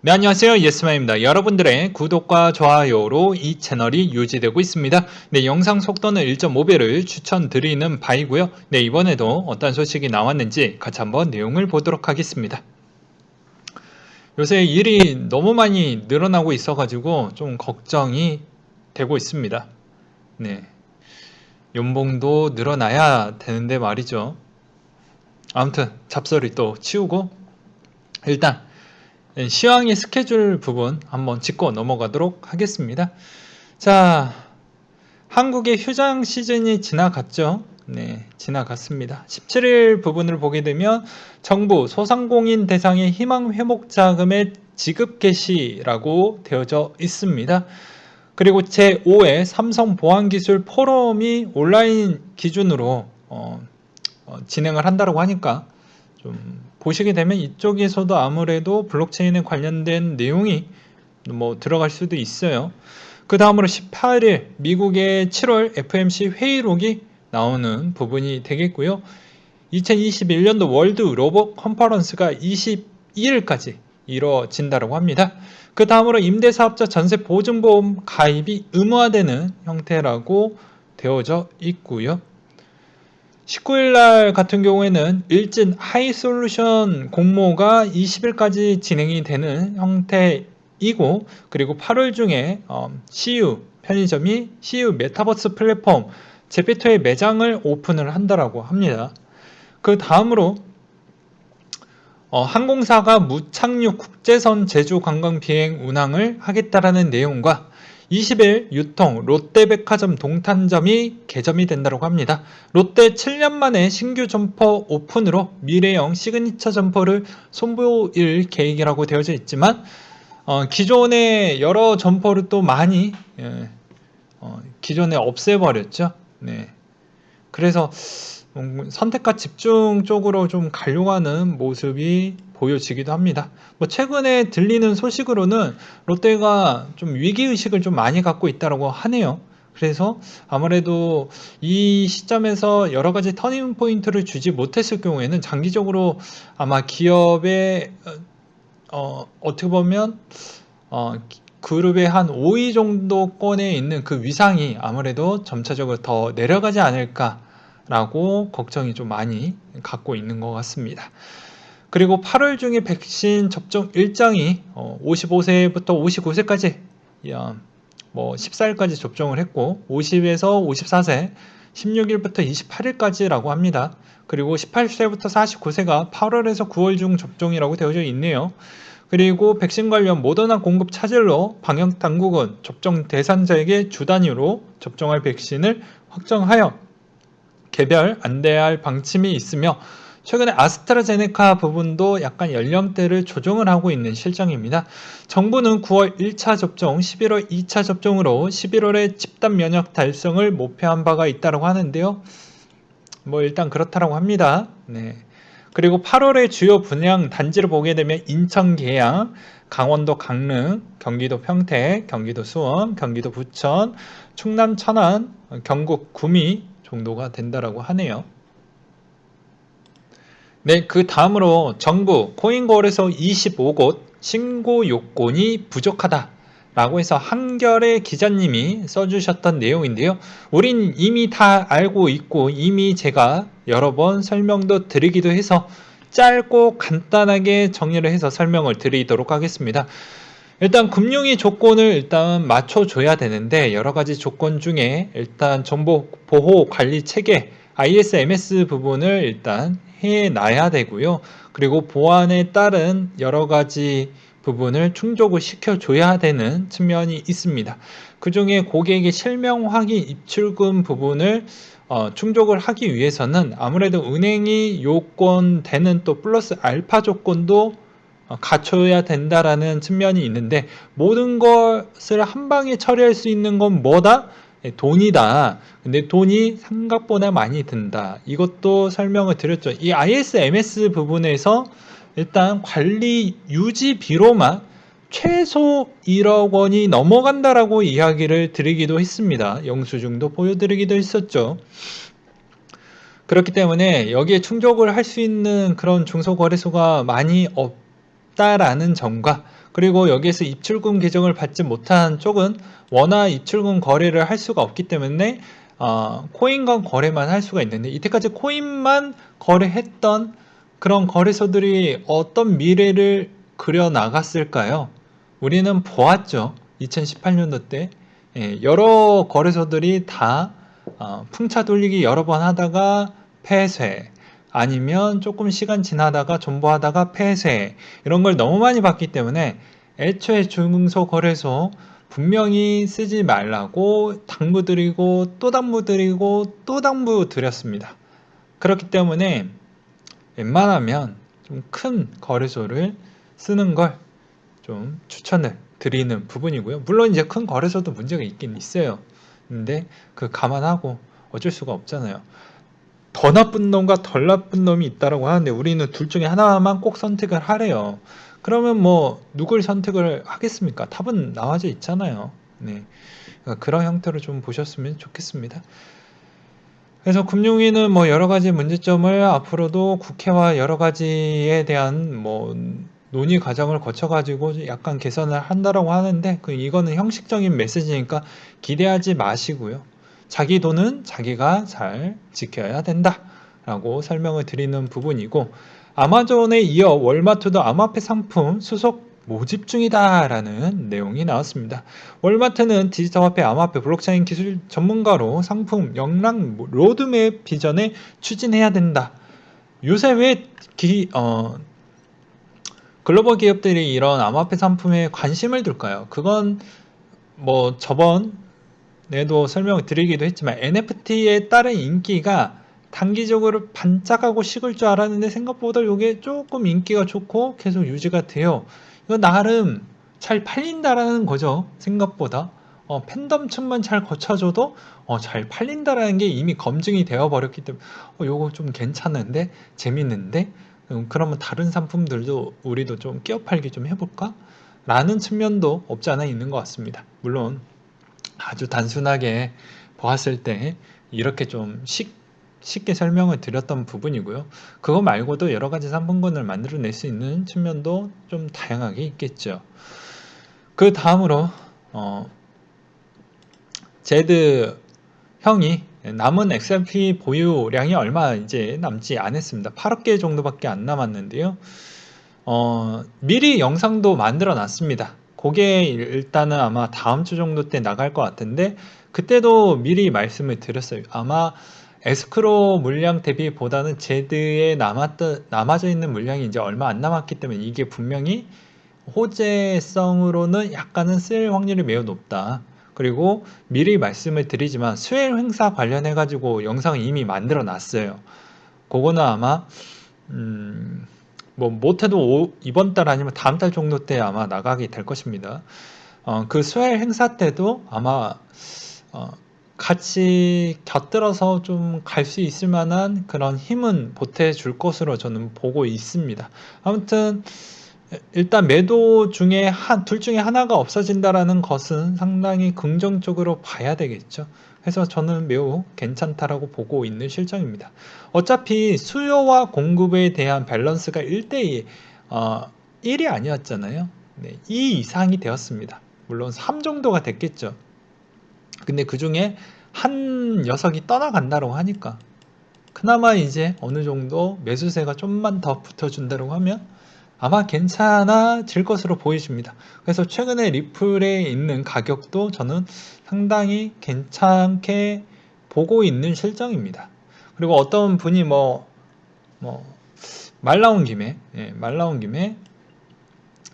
네, 안녕하세요. 예스마입니다. 여러분들의 구독과 좋아요로 이 채널이 유지되고 있습니다. 네, 영상 속도는 1.5배를 추천드리는 바이고요. 네, 이번에도 어떤 소식이 나왔는지 같이 한번 내용을 보도록 하겠습니다. 요새 일이 너무 많이 늘어나고 있어가지고 좀 걱정이 되고 있습니다. 네, 연봉도 늘어나야 되는데 말이죠. 아무튼 잡소리 또 치우고 일단 시황의 스케줄 부분 한번 짚고 넘어가도록 하겠습니다. 자, 한국의 휴장 시즌이 지나갔죠. 네, 지나갔습니다. 17일 부분을 보게 되면 정부 소상공인 대상의 희망 회복 자금의 지급 개시라고 되어져 있습니다. 그리고 제5회 삼성 보안기술 포럼이 온라인 기준으로 진행을 한다고 하니까 좀 보시게 되면 이쪽에서도 아무래도 블록체인에 관련된 내용이 뭐 들어갈 수도 있어요. 그 다음으로 18일 미국의 7월 FMC 회의록이 나오는 부분이 되겠고요. 2021년도 월드 로봇 컨퍼런스가 22일까지 이루어진다고 합니다. 그 다음으로 임대사업자 전세보증보험 가입이 의무화되는 형태라고 되어져 있고요. 19일 날 같은 경우에는 일진 하이솔루션 공모가 20일까지 진행이 되는 형태이고, 그리고 8월 중에 CU 편의점이 CU 메타버스 플랫폼 제페토의 매장을 오픈을 한다라고 합니다. 그 다음으로 항공사가 무착륙 국제선 제주 관광 비행 운항을 하겠다라는 내용과 20일 유통 롯데백화점 동탄점이 개점이 된다고 합니다. 롯데 7년 만에 신규 점포 오픈으로 미래형 시그니처 점포를 선보일 계획이라고 되어져 있지만 기존의 여러 점포를 또 많이 기존에 없애버렸죠. 네. 그래서 선택과 집중 쪽으로 좀 가려고 하는 모습이 보여지기도 합니다. 뭐 최근에 들리는 소식으로는 롯데가 좀 위기의식을 좀 많이 갖고 있다고 하네요. 그래서 아무래도 이 시점에서 여러 가지 터닝 포인트를 주지 못했을 경우에는 장기적으로 아마 기업의 어떻게 보면 그룹의 한 5위 정도권에 있는 그 위상이 아무래도 점차적으로 더 내려가지 않을까라고 걱정이 좀 많이 갖고 있는 것 같습니다. 그리고 8월 중에 백신 접종 일정이 55세부터 59세까지 뭐 14일까지 접종을 했고 50에서 54세 16일부터 28일까지라고 합니다. 그리고 18세부터 49세가 8월에서 9월 중 접종이라고 되어져 있네요. 그리고 백신 관련 모더나 공급 차질로 방역당국은 접종 대상자에게 주 단위로 접종할 백신을 확정하여 개별 안내해야 할 방침이 있으며 최근에 아스트라제네카 부분도 약간 연령대를 조정을 하고 있는 실정입니다. 정부는 9월 1차 접종, 11월 2차 접종으로 11월에 집단 면역 달성을 목표한 바가 있다고 하는데요. 뭐 일단 그렇다고 합니다. 네. 그리고 8월의 주요 분양 단지를 보게 되면 인천 계양, 강원도 강릉, 경기도 평택, 경기도 수원, 경기도 부천, 충남 천안, 경북 구미 정도가 된다라고 하네요. 네, 그 다음으로 정부 코인거래소 25곳 신고 요건이 부족하다 라고 해서 한결의 기자님이 써주셨던 내용인데요. 우린 이미 다 알고 있고 이미 제가 여러 번 설명도 드리기도 해서 짧고 간단하게 정리를 해서 설명을 드리도록 하겠습니다. 일단 금융위 조건을 일단 맞춰줘야 되는데 여러 가지 조건 중에 일단 정보 보호 관리 체계 ISMS 부분을 일단 해놔야 되고요. 그리고 보안에 따른 여러 가지 부분을 충족을 시켜줘야 되는 측면이 있습니다. 그 중에 고객의 실명 확인 입출금 부분을 충족을 하기 위해서는 아무래도 은행이 요건되는 또 플러스 알파 조건도 갖춰야 된다라는 측면이 있는데 모든 것을 한 방에 처리할 수 있는 건 뭐다? 돈이다. 근데 돈이 생각보다 많이 든다. 이것도 설명을 드렸죠. 이 ISMS 부분에서 일단 관리 유지비로만 최소 1억 원이 넘어간다라고 이야기를 드리기도 했습니다. 영수증도 보여드리기도 했었죠. 그렇기 때문에 여기에 충족을 할 수 있는 그런 중소거래소가 많이 없다라는 점과 그리고 여기에서 입출금 계정을 받지 못한 쪽은 원화 입출금 거래를 할 수가 없기 때문에 코인과 거래만 할 수가 있는데, 이때까지 코인만 거래했던 그런 거래소들이 어떤 미래를 그려 나갔을까요? 우리는 보았죠. 2018년도 때 여러 거래소들이 다 풍차 돌리기 여러 번 하다가 폐쇄, 아니면 조금 시간 지나다가 존버하다가 폐쇄, 이런 걸 너무 많이 봤기 때문에 애초에 중소거래소 분명히 쓰지 말라고 당부드리고 또 당부드리고 또 당부드렸습니다. 그렇기 때문에 웬만하면 좀 큰 거래소를 쓰는 걸 좀 추천을 드리는 부분이고요. 물론 이제 큰 거래소도 문제가 있긴 있어요. 근데 그 감안하고 어쩔 수가 없잖아요. 더 나쁜 놈과 덜 나쁜 놈이 있다라고 하는데 우리는 둘 중에 하나만 꼭 선택을 하래요. 그러면 뭐 누굴 선택을 하겠습니까? 답은 나와져 있잖아요. 네. 그러니까 그런 형태로 좀 보셨으면 좋겠습니다. 그래서 금융위는 뭐 여러 가지 문제점을 앞으로도 국회와 여러 가지에 대한 뭐 논의 과정을 거쳐가지고 약간 개선을 한다라고 하는데, 이거는 형식적인 메시지니까 기대하지 마시고요. 자기 돈은 자기가 잘 지켜야 된다라고 설명을 드리는 부분이고, 아마존에 이어 월마트도 암호화폐 상품 수속 모집 중이다라는 내용이 나왔습니다. 월마트는 디지털화폐, 암호화폐, 블록체인 기술 전문가로 상품 영랑 로드맵 비전에 추진해야 된다. 요새 왜 글로벌 기업들이 이런 암호화폐 상품에 관심을 둘까요? 그건 뭐 저번에도 설명을 드리기도 했지만 NFT에 따른 인기가 단기적으로 반짝하고 식을 줄 알았는데 생각보다 이게 조금 인기가 좋고 계속 유지가 돼요. 이거 나름 잘 팔린다라는 거죠. 생각보다 팬덤층만 잘 거쳐줘도 잘 팔린다라는 게 이미 검증이 되어 버렸기 때문에 요거 좀 괜찮은데 재밌는데 그러면 다른 상품들도 우리도 좀 끼어 팔기 좀 해볼까? 라는 측면도 없지 않아 있는 것 같습니다. 물론 아주 단순하게 보았을 때 이렇게 좀 쉽게 설명을 드렸던 부분이고요. 그거 말고도 여러 가지 상품군을 만들어낼 수 있는 측면도 좀 다양하게 있겠죠. 그 다음으로 제드 형이 남은 XRP 보유량이 얼마 이제 남지 않았습니다. 8억 개 정도밖에 안 남았는데요. 미리 영상도 만들어 놨습니다. 그게 일단은 아마 다음 주 정도 때 나갈 것 같은데, 그때도 미리 말씀을 드렸어요. 아마 에스크로 물량 대비보다는 제드에 남아져 있는 물량이 이제 얼마 안 남았기 때문에 이게 분명히 호재성으로는 약간은 쓸 확률이 매우 높다. 그리고 미리 말씀을 드리지만 수혜일 행사 관련해 가지고 영상을 이미 만들어 놨어요. 그거는 아마 뭐 못해도 이번 달 아니면 다음 달 정도 때 아마 나가게 될 것입니다. 그 수혜일 행사 때도 아마 같이 곁들여서 좀 갈 수 있을 만한 그런 힘은 보태줄 것으로 저는 보고 있습니다. 아무튼 일단 매도 중에 둘 중에 하나가 없어진다라는 것은 상당히 긍정적으로 봐야 되겠죠. 그래서 저는 매우 괜찮다라고 보고 있는 실정입니다. 어차피 수요와 공급에 대한 밸런스가 1대2, 1이 아니었잖아요. 네, 2 이상이 되었습니다. 물론 3 정도가 됐겠죠. 근데 그 중에 한 녀석이 떠나간다고 하니까 그나마 이제 어느 정도 매수세가 좀만 더 붙어준다고 하면 아마 괜찮아질 것으로 보여집니다. 그래서 최근에 리플에 있는 가격도 저는 상당히 괜찮게 보고 있는 실정입니다. 그리고 어떤 분이 말 나온 김에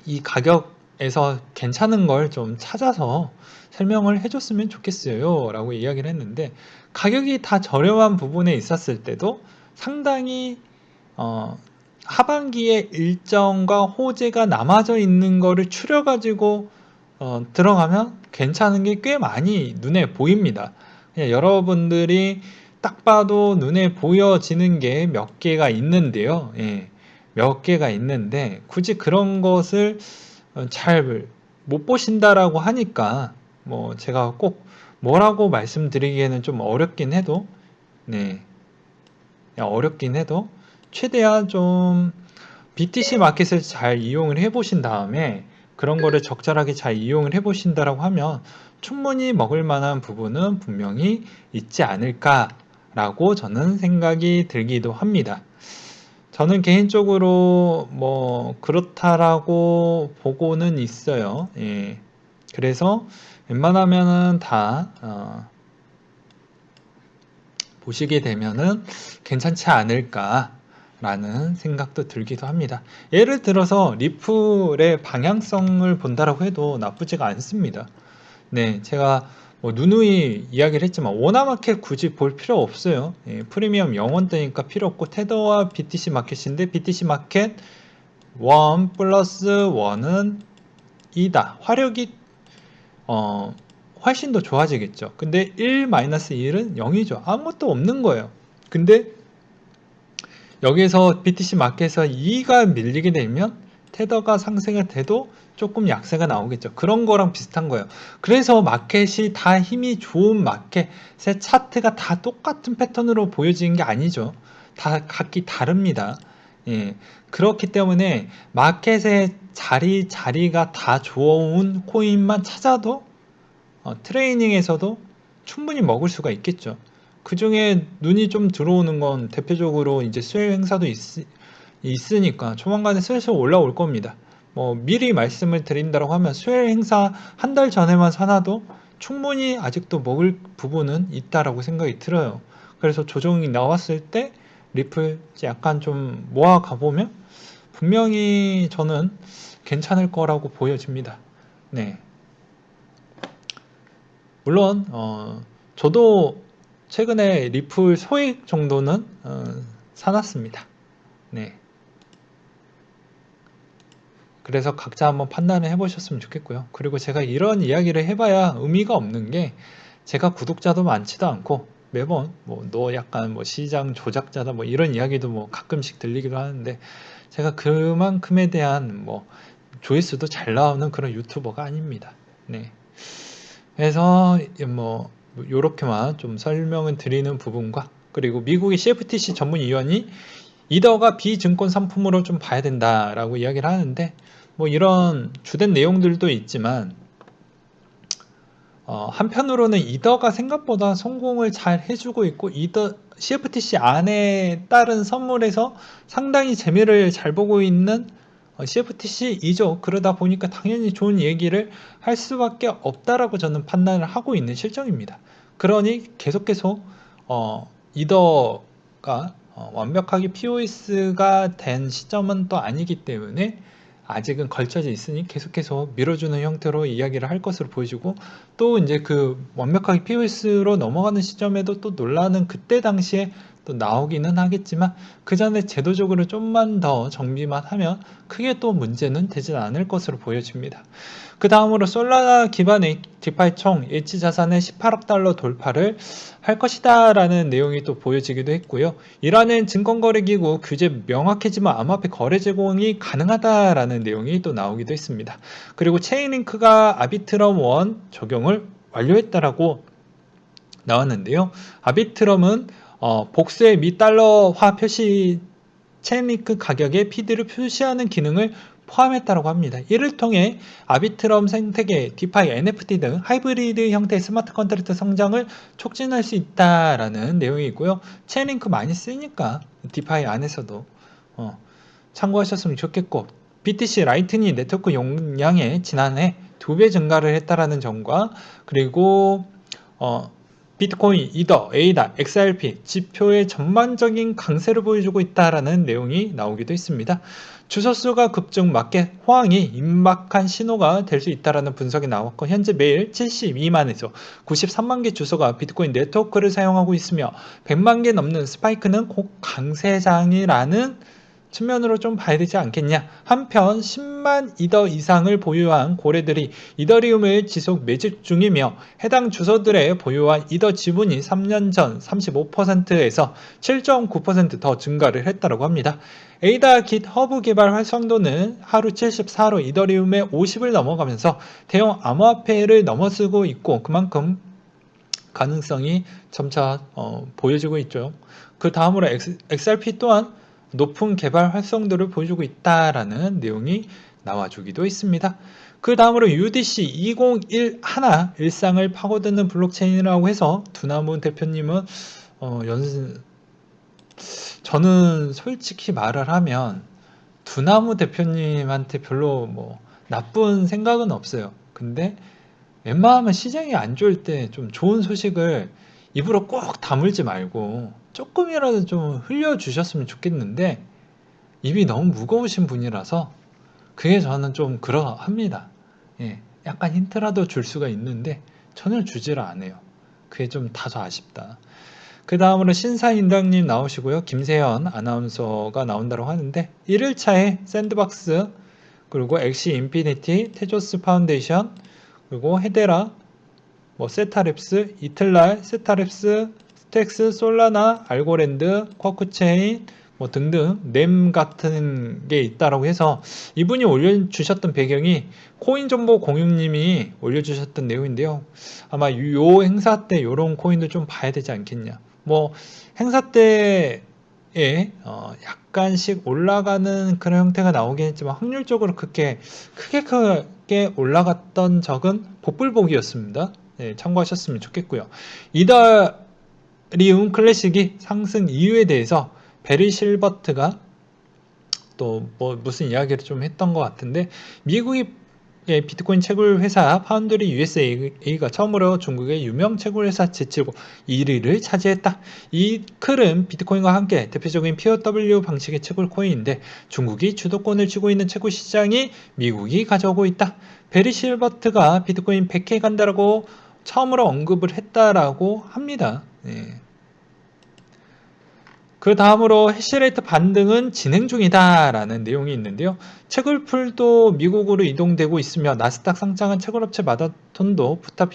이 가격에서 괜찮은 걸 좀 찾아서 설명을 해줬으면 좋겠어요 라고 이야기를 했는데, 가격이 다 저렴한 부분에 있었을 때도 상당히 하반기에 일정과 호재가 남아져 있는 거를 추려가지고 들어가면 괜찮은 게 꽤 많이 눈에 보입니다. 그냥 여러분들이 딱 봐도 눈에 보여지는 게 몇 개가 있는데요. 예, 몇 개가 있는데 굳이 그런 것을 잘 못 보신다라고 하니까 뭐 제가 꼭 뭐라고 말씀드리기에는 좀 어렵긴 해도, 네, 어렵긴 해도 최대한 좀 BTC 마켓을 잘 이용을 해 보신 다음에 그런 거를 적절하게 잘 이용을 해 보신다라고 하면 충분히 먹을 만한 부분은 분명히 있지 않을까라고 저는 생각이 들기도 합니다. 저는 개인적으로 뭐 그렇다라고 보고는 있어요. 예. 그래서 웬만하면은 다 보시게 되면은 괜찮지 않을까라는 생각도 들기도 합니다. 예를 들어서 리플의 방향성을 본다라고 해도 나쁘지가 않습니다. 네, 제가 뭐 누누이 이야기를 했지만 원화마켓 굳이 볼 필요 없어요. 예, 프리미엄 0원 뜨니까 필요 없고 테더와 BTC 마켓인데 BTC 마켓 1 플러스 1은 2다. 화력이 훨씬 더 좋아지겠죠. 근데 1 마이너스 1은 0이죠. 아무것도 없는 거예요. 근데 여기서 BTC 마켓에서 2가 밀리게 되면 테더가 상승을 돼도 조금 약세가 나오겠죠. 그런 거랑 비슷한 거예요. 그래서 마켓이 다 힘이 좋은 마켓의 차트가 다 똑같은 패턴으로 보여지는 게 아니죠. 다 각기 다릅니다. 예. 그렇기 때문에 마켓의 자리가 다 좋은 코인만 찾아도 트레이닝에서도 충분히 먹을 수가 있겠죠. 그 중에 눈이 좀 들어오는 건 대표적으로 이제 수혜일 행사도 있으니까 조만간에 슬슬 올라올 겁니다. 뭐 미리 말씀을 드린다고 하면 수혜일 행사 한 달 전에만 사놔도 충분히 아직도 먹을 부분은 있다라고 생각이 들어요. 그래서 조정이 나왔을 때 리플 약간 좀 모아 가보면 분명히 저는 괜찮을 거라고 보여집니다. 네. 물론 저도 최근에 리플 소액 정도는 사놨습니다. 네. 그래서 각자 한번 판단을 해보셨으면 좋겠고요. 그리고 제가 이런 이야기를 해봐야 의미가 없는 게 제가 구독자도 많지도 않고 매번 뭐 너 약간 뭐 시장 조작자다 뭐 이런 이야기도 뭐 가끔씩 들리기도 하는데 제가 그만큼에 대한 뭐 조회수도 잘 나오는 그런 유튜버가 아닙니다. 네. 그래서 뭐 요렇게만 좀 설명을 드리는 부분과 그리고 미국의 CFTC 전문위원이 이더가 비증권 상품으로 좀 봐야 된다라고 이야기를 하는데 뭐 이런 주된 내용들도 있지만 한편으로는 이더가 생각보다 성공을 잘 해주고 있고 이더 CFTC 안에 따른 선물에서 상당히 재미를 잘 보고 있는 CFTC이죠. 그러다 보니까 당연히 좋은 얘기를 할 수밖에 없다라고 저는 판단을 하고 있는 실정입니다. 그러니 계속 이더가 완벽하게 POS가 된 시점은 또 아니기 때문에 아직은 걸쳐져 있으니 계속해서 밀어주는 형태로 이야기를 할 것으로 보여지고 또 이제 그 완벽하게 POS로 넘어가는 시점에도 또 논란은 그때 당시에 또 나오기는 하겠지만 그 전에 제도적으로 좀만 더 정비만 하면 크게 또 문제는 되진 않을 것으로 보여집니다. 그 다음으로 솔라나 기반의 디파이 총 예치 자산의 18억 달러 돌파를 할 것이다 라는 내용이 또 보여지기도 했고요. 이란은 증권거래기구 규제 명확해지만 암호화폐 거래 제공이 가능하다라는 내용이 또 나오기도 했습니다. 그리고 체인링크가 아비트럼 1 적용을 완료했다라고 나왔는데요. 아비트럼은 복수의 미 달러화 표시 체인링크 가격에 피드를 표시하는 기능을 포함했다고 합니다. 이를 통해 아비트럼 생태계, 디파이, NFT 등 하이브리드 형태의 스마트 컨트랙트 성장을 촉진할 수 있다라는 내용이 있고요. 체인링크 많이 쓰니까 디파이 안에서도 참고하셨으면 좋겠고 BTC 라이트닝 네트워크 용량에 지난해 2배 증가를 했다라는 점과 그리고 비트코인, 이더, 에이다, XRP 지표의 전반적인 강세를 보여주고 있다라는 내용이 나오기도 했습니다. 주소수가 급증 마켓 호황이 임박한 신호가 될 수 있다라는 분석이 나왔고 현재 매일 72만에서 93만 개 주소가 비트코인 네트워크를 사용하고 있으며 100만 개 넘는 스파이크는 곧 강세장이라는 측면으로 좀 봐야 되지 않겠냐. 한편 10만 이더 이상을 보유한 고래들이 이더리움을 지속 매집 중이며 해당 주소들의 보유한 이더 지분이 3년 전 35%에서 7.9% 더 증가를 했다고 합니다. 에이다 깃 허브 개발 활성도는 하루 74로 이더리움의 50을 넘어가면서 대형 암호화폐를 넘어서고 있고 그만큼 가능성이 점차 보여지고 있죠. 그 다음으로 XRP 또한 높은 개발 활성도를 보여주고 있다라는 내용이 나와주기도 있습니다. 그 다음으로 UDC 201 하나 일상을 파고드는 블록체인이라고 해서 두나무 대표님은 저는 솔직히 말을 하면 두나무 대표님한테 별로 뭐 나쁜 생각은 없어요. 근데 웬만하면 시장이 안 좋을 때 좀 좋은 소식을 입으로 꼭 다물지 말고 조금이라도 좀 흘려주셨으면 좋겠는데 입이 너무 무거우신 분이라서 그게 저는 좀 그러합니다. 예, 약간 힌트라도 줄 수가 있는데 전혀 주지를 않아요. 그게 좀 다소 아쉽다. 그 다음으로 신사임당님 나오시고요. 김세현 아나운서가 나온다고 하는데 1일차에 샌드박스, 그리고 엑시 인피니티, 테조스 파운데이션, 그리고 헤데라, 뭐 세타랩스, 이틀날, 세타랩스, 스택스, 솔라나, 알고랜드, 쿼크체인 뭐 등등 램 같은 게 있다라고 해서 이분이 올려주셨던 배경이 코인정보공유님이 올려주셨던 내용인데요. 아마 요 행사 때 요런 코인도 좀 봐야 되지 않겠냐. 뭐 행사 때에 약간씩 올라가는 그런 형태가 나오긴 했지만 확률적으로 크게 올라갔던 적은 복불복이었습니다. 네, 참고하셨으면 좋겠고요. 이더리움 클래식이 상승 이유에 대해서 베리 실버트가 또 뭐 무슨 이야기를 좀 했던 것 같은데 미국이 비트코인 채굴 회사 파운드리 USA가 처음으로 중국의 유명 채굴 회사 제치고 1위를 차지했다. 이 클은 비트코인과 함께 대표적인 POW 방식의 채굴 코인인데 중국이 주도권을 쥐고 있는 채굴 시장이 미국이 가져오고 있다. 베리 실버트가 비트코인 100K 간다라고 처음으로 언급을 했다라고 합니다. 네. 그 다음으로 해시레이트 반등은 진행 중이다라는 내용이 있는데요. 채굴풀도 미국으로 이동되고 있으며 나스닥 상장한 채굴업체 마다톤도 부탑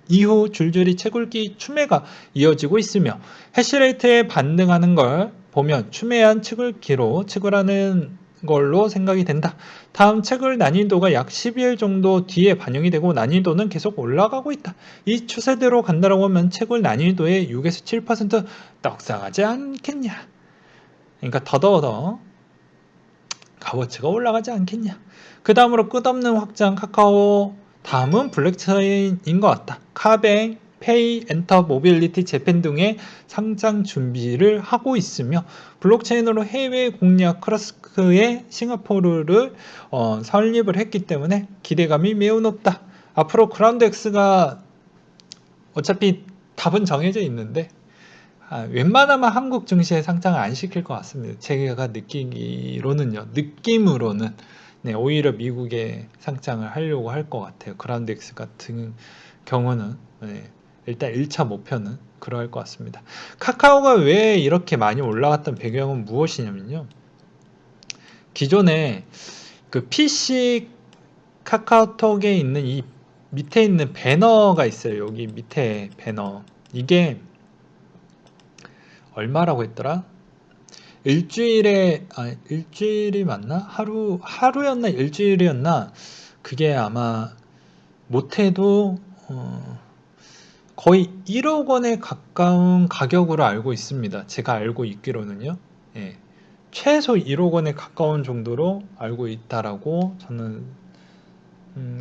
이후 줄줄이 채굴기 추매가 이어지고 있으며 해시레이트에 반등하는 걸 보면 추매한 채굴기로 채굴하는 걸로 생각이 된다. 다음 채굴 난이도가 약 12일 정도 뒤에 반영이 되고 난이도는 계속 올라가고 있다. 이 추세대로 간다라고 하면 채굴 난이도의 6에서 7% 떡상하지 않겠냐. 그러니까 더더더 값어치가 올라가지 않겠냐. 그 다음으로 끝없는 확장 카카오, 다음은 블록체인인 것 같다. 카뱅, 페이, 엔터, 모빌리티, 재팬 등의 상장 준비를 하고 있으며 블록체인으로 해외 공략 크러스크의 싱가포르를 설립을 했기 때문에 기대감이 매우 높다. 앞으로 그라운드X가 어차피 답은 정해져 있는데 웬만하면 한국 증시에 상장을 안 시킬 것 같습니다. 제가 느끼기로는요, 느낌으로는 네, 오히려 미국에 상장을 하려고 할 것 같아요. 그라운드X 같은 경우는 네, 일단 1차 목표는 그러할 것 같습니다. 카카오가 왜 이렇게 많이 올라갔던 배경은 무엇이냐면요, 기존에 그 PC 카카오톡에 있는 이 밑에 있는 배너가 있어요. 여기 밑에 배너, 이게 얼마라고 했더라? 일주일이 맞나? 하루였나 일주일이었나? 그게 아마 못해도 거의 1억 원에 가까운 가격으로 알고 있습니다. 제가 알고 있기로는요. 예, 최소 1억 원에 가까운 정도로 알고 있다라고 저는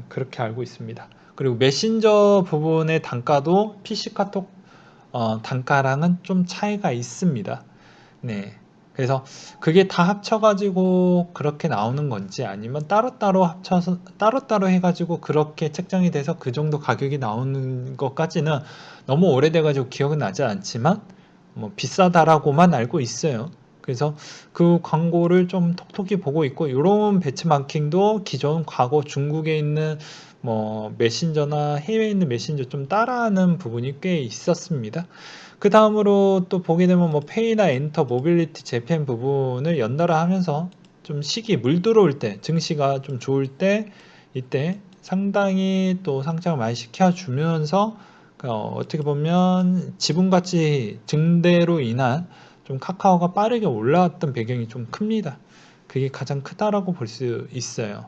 그렇게 알고 있습니다. 그리고 메신저 부분의 단가도 PC 카톡 단가랑은 좀 차이가 있습니다. 네. 그래서 그게 다 합쳐가지고 그렇게 나오는 건지 아니면 따로따로 합쳐서 따로따로 해가지고 그렇게 책정이 돼서 그 정도 가격이 나오는 것까지는 너무 오래돼가지고 기억은 나지 않지만 뭐 비싸다라고만 알고 있어요. 그래서 그 광고를 좀 톡톡히 보고 있고 이런 배치마킹도 기존 과거 중국에 있는 뭐 메신저나 해외에 있는 메신저 좀 따라하는 부분이 꽤 있었습니다. 그 다음으로 또 보게 되면 뭐 페이나 엔터, 모빌리티, 재팬 부분을 연달아 하면서 좀 시기 물 들어올 때, 증시가 좀 좋을 때 이때 상당히 또 상장을 많이 시켜주면서 어떻게 보면 지분가치 증대로 인한 좀 카카오가 빠르게 올라왔던 배경이 좀 큽니다. 그게 가장 크다라고 볼 수 있어요.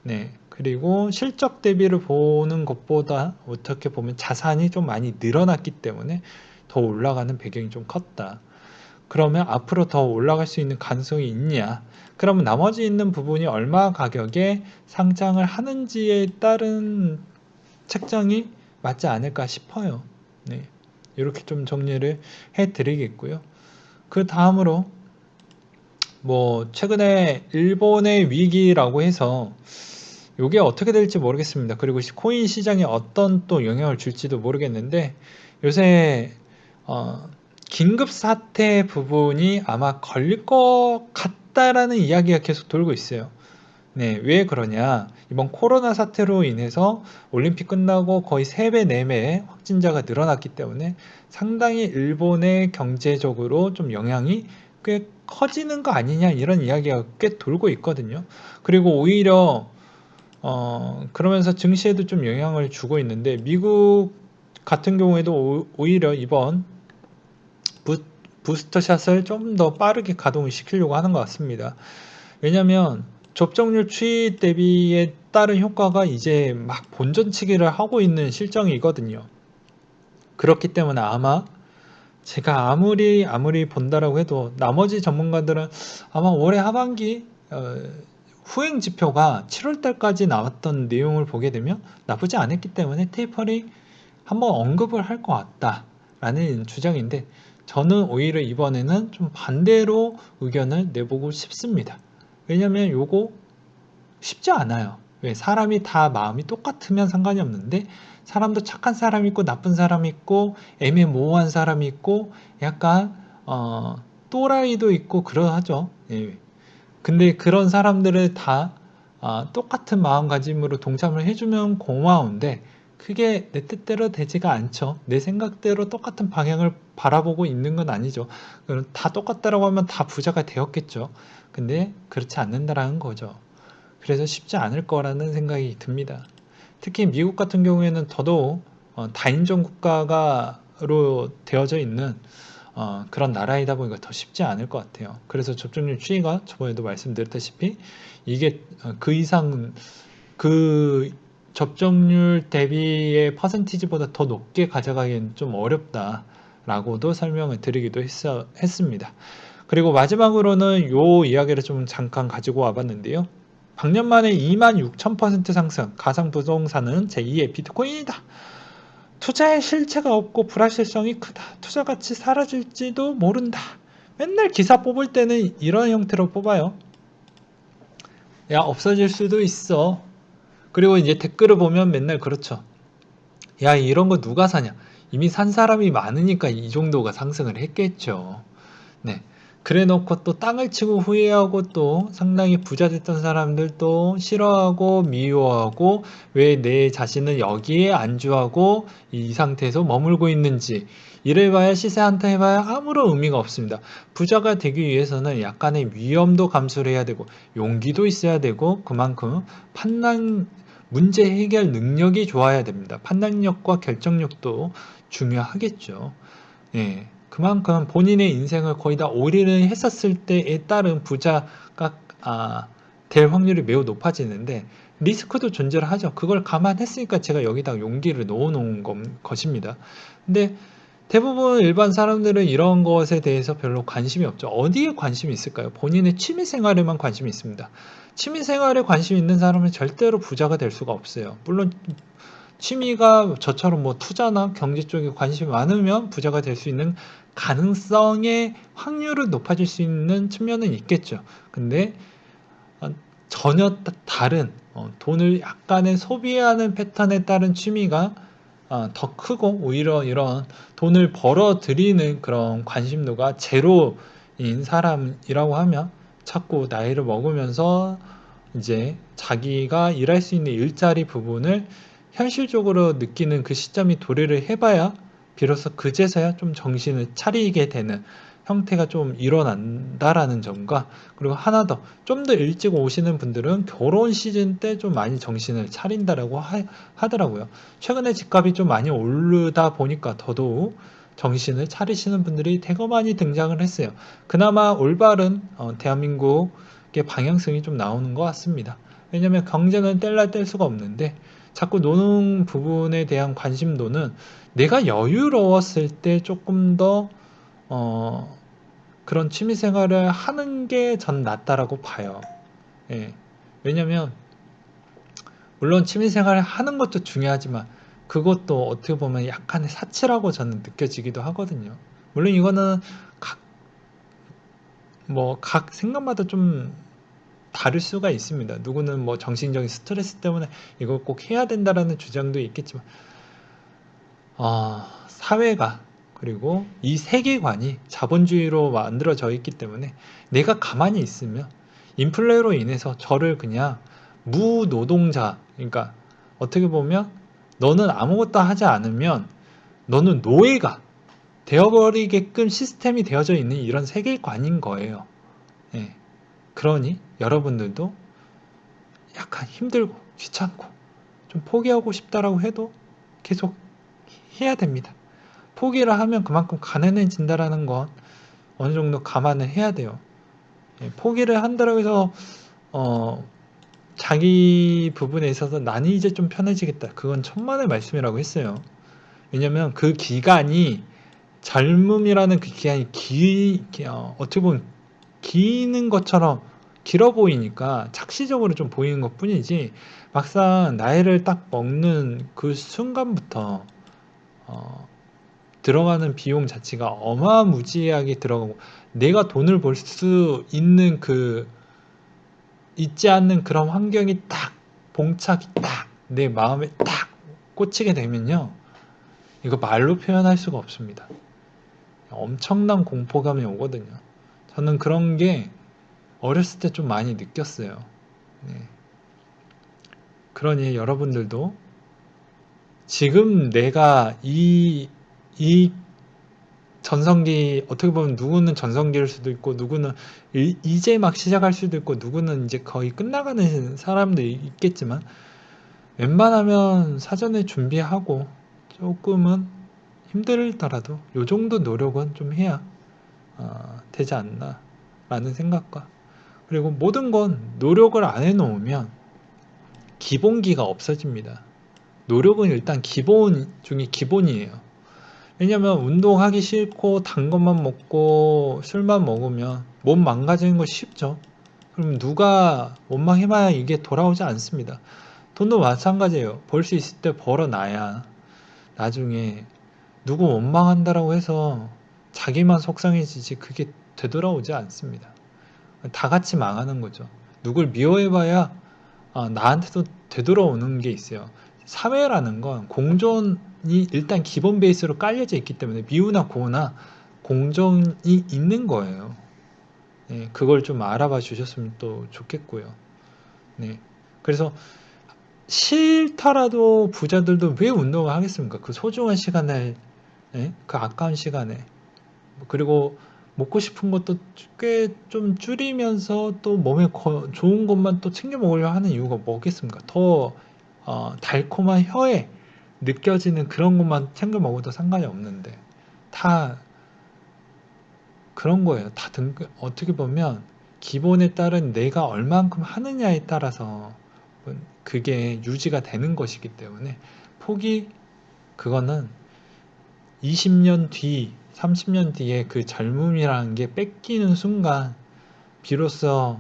네. 그리고 실적 대비를 보는 것보다 어떻게 보면 자산이 좀 많이 늘어났기 때문에 더 올라가는 배경이 좀 컸다. 그러면 앞으로 더 올라갈 수 있는 가능성이 있냐? 그러면 나머지 있는 부분이 얼마 가격에 상장을 하는지에 따른 책정이 맞지 않을까 싶어요. 네. 이렇게 좀 정리를 해 드리겠고요. 그 다음으로 뭐 최근에 일본의 위기라고 해서 이게 어떻게 될지 모르겠습니다. 그리고 코인 시장에 어떤 또 영향을 줄지도 모르겠는데 요새 긴급 사태 부분이 아마 걸릴 것 같다라는 이야기가 계속 돌고 있어요. 네, 왜 그러냐? 이번 코로나 사태로 인해서 올림픽 끝나고 거의 3배, 4배 확진자가 늘어났기 때문에 상당히 일본의 경제적으로 좀 영향이 꽤 커지는 거 아니냐 이런 이야기가 꽤 돌고 있거든요. 그리고 오히려 그러면서 증시에도 좀 영향을 주고 있는데 미국 같은 경우에도 오히려 이번 부스터샷을 좀 더 빠르게 가동을 시키려고 하는 것 같습니다. 왜냐하면 접종률 추이 대비에 따른 효과가 이제 막 본전치기를 하고 있는 실정이거든요. 그렇기 때문에 아마 제가 아무리 본다라고 해도 나머지 전문가들은 아마 올해 하반기 후행 지표가 7월 달까지 나왔던 내용을 보게 되면 나쁘지 않았기 때문에 테이퍼링 한번 언급을 할 것 같다라는 주장인데 저는 오히려 이번에는 좀 반대로 의견을 내보고 싶습니다. 왜냐면 요거 쉽지 않아요. 왜? 사람이 다 마음이 똑같으면 상관이 없는데 사람도 착한 사람이 있고 나쁜 사람이 있고 애매모호한 사람이 있고 약간 또라이도 있고 그러하죠. 예. 근데 그런 사람들을 다 똑같은 마음가짐으로 동참을 해주면 고마운데 그게 내 뜻대로 되지가 않죠. 내 생각대로 똑같은 방향을 바라보고 있는 건 아니죠. 다 똑같다라고 하면 다 부자가 되었겠죠. 근데 그렇지 않는다라는 거죠. 그래서 쉽지 않을 거라는 생각이 듭니다. 특히 미국 같은 경우에는 더더욱 다인종 국가로 되어져 있는 그런 나라이다 보니까 더 쉽지 않을 것 같아요. 그래서 접종률 추이가 저번에도 말씀드렸다시피 이게 그 이상 그 접종률 대비의 퍼센티지보다 더 높게 가져가기엔 좀 어렵다라고도 설명을 드리기도 했습니다. 그리고 마지막으로는 요 이야기를 좀 잠깐 가지고 와봤는데요. 작년 만에 26,000% 상승, 가상 부동산은 제2의 비트코인이다. 투자의 실체가 없고 불확실성이 크다. 투자 가치 사라질지도 모른다. 맨날 기사 뽑을 때는 이런 형태로 뽑아요. 야, 없어질 수도 있어. 그리고 이제 댓글을 보면 맨날 그렇죠. 야, 이런 거 누가 사냐? 이미 산 사람이 많으니까 이 정도가 상승을 했겠죠. 네. 그래 놓고 또 땅을 치고 후회하고 또 상당히 부자 됐던 사람들도 싫어하고 미워하고 왜 내 자신은 여기에 안주하고 이 상태에서 머물고 있는지 이래봐야 시세 한타 해봐야 아무런 의미가 없습니다. 부자가 되기 위해서는 약간의 위험도 감수를 해야 되고 용기도 있어야 되고 그만큼 문제 해결 능력이 좋아야 됩니다. 판단력과 결정력도 중요하겠죠. 예, 그만큼 본인의 인생을 거의 다 올인을 했었을 때에 따른 부자가 될 확률이 매우 높아지는데 리스크도 존재를 하죠. 그걸 감안했으니까 제가 여기다 용기를 넣어 놓은 것입니다. 근데 대부분 일반 사람들은 이런 것에 대해서 별로 관심이 없죠. 어디에 관심이 있을까요? 본인의 취미 생활에만 관심이 있습니다. 취미 생활에 관심 있는 사람은 절대로 부자가 될 수가 없어요. 물론 취미가 저처럼 뭐 투자나 경제 쪽에 관심이 많으면 부자가 될 수 있는 가능성의 확률은 높아질 수 있는 측면은 있겠죠. 근데 전혀 다른 돈을 약간의 소비하는 패턴에 따른 취미가 더 크고 오히려 이런 돈을 벌어들이는 그런 관심도가 제로인 사람이라고 하면 자꾸 나이를 먹으면서 이제 자기가 일할 수 있는 일자리 부분을 현실적으로 느끼는 그 시점이 도래를 해봐야 비로소 그제서야 좀 정신을 차리게 되는 형태가 좀 일어난다라는 점과 그리고 하나 더 좀 더 일찍 오시는 분들은 결혼 시즌 때 좀 많이 정신을 차린다라고 하더라고요. 최근에 집값이 좀 많이 오르다 보니까 더더욱 정신을 차리시는 분들이 대거 많이 등장을 했어요. 그나마 올바른 대한민국의 방향성이 좀 나오는 것 같습니다. 왜냐하면 경제는 뗄라 뗄 수가 없는데 자꾸 노는 부분에 대한 관심도는 내가 여유로웠을 때 조금 더 그런 취미생활을 하는 게 전 낫다라고 봐요. 예. 왜냐면 물론 취미생활을 하는 것도 중요하지만 그것도 어떻게 보면 약간의 사치라고 저는 느껴지기도 하거든요. 물론 이거는 각 생각마다 좀 다를 수가 있습니다. 누구는 뭐 정신적인 스트레스 때문에 이걸 꼭 해야 된다라는 주장도 있겠지만, 사회가 그리고 이 세계관이 자본주의로 만들어져 있기 때문에 내가 가만히 있으면 인플레로 인해서 저를 그냥 무노동자, 그러니까 어떻게 보면 너는 아무것도 하지 않으면 너는 노예가 되어버리게끔 시스템이 되어져 있는 이런 세계관인 거예요. 예. 그러니 여러분들도 약간 힘들고 귀찮고 좀 포기하고 싶다라고 해도 계속 해야 됩니다. 포기를 하면 그만큼 가난해진다라는 건 어느 정도 감안을 해야 돼요. 예, 포기를 한다고 해서 자기 부분에 있어서 나는 이제 좀 편해지겠다. 그건 천만의 말씀이라고 했어요. 왜냐면 그 기간이 젊음이라는 그 기간이 어떻게 보면 기는 것처럼 길어 보이니까 착시적으로 좀 보이는 것 뿐이지 막상 나이를 딱 먹는 그 순간부터 들어가는 비용 자체가 어마무지하게 들어가고 내가 돈을 벌 수 있는 있지 않는 그런 환경이 딱 봉착이 딱 내 마음에 딱 꽂히게 되면요. 이거 말로 표현할 수가 없습니다. 엄청난 공포감이 오거든요. 저는 그런 게 어렸을 때 좀 많이 느꼈어요. 네. 그러니 여러분들도 지금 내가 이 전성기, 어떻게 보면 누구는 전성기일 수도 있고, 누구는 이제 막 시작할 수도 있고, 누구는 이제 거의 끝나가는 사람도 있겠지만, 웬만하면 사전에 준비하고, 조금은 힘들더라도, 요 정도 노력은 좀 해야 되지 않나, 라는 생각과, 그리고 모든 건 노력을 안 해놓으면 기본기가 없어집니다. 노력은 일단 기본 중에 기본이에요. 왜냐면 운동하기 싫고 단 것만 먹고 술만 먹으면 몸 망가지는 거 쉽죠. 그럼 누가 원망해봐야 이게 돌아오지 않습니다. 돈도 마찬가지예요. 벌 수 있을 때 벌어놔야 나중에 누구 원망한다라고 해서 자기만 속상해지지 그게 되돌아오지 않습니다. 다 같이 망하는 거죠. 누굴 미워해봐야 나한테도 되돌아오는 게 있어요. 사회라는 건 공존이 일단 기본 베이스로 깔려져 있기 때문에 미우나 고우나 공존이 있는 거예요. 네, 그걸 좀 알아봐 주셨으면 또 좋겠고요. 네, 그래서 싫다라도 부자들도 왜 운동을 하겠습니까? 그 소중한 시간을, 네? 그 아까운 시간에. 그리고 먹고 싶은 것도 꽤 좀 줄이면서 또 몸에 좋은 것만 또 챙겨 먹으려 하는 이유가 뭐겠습니까? 더 달콤한 혀에 느껴지는 그런 것만 챙겨 먹어도 상관이 없는데 다 그런 거예요. 다 어떻게 보면 기본에 따른 내가 얼만큼 하느냐에 따라서 그게 유지가 되는 것이기 때문에 포기 그거는 20년 뒤, 30년 뒤에 그 젊음이라는 게 뺏기는 순간 비로소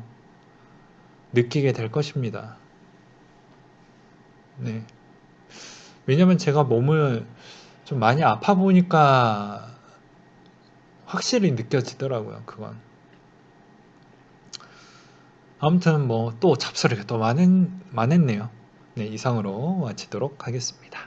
느끼게 될 것입니다. 네. 왜냐면 제가 몸을 좀 많이 아파 보니까 확실히 느껴지더라고요, 그건. 아무튼 뭐 또 잡소리가 또 많았네요. 네, 이상으로 마치도록 하겠습니다.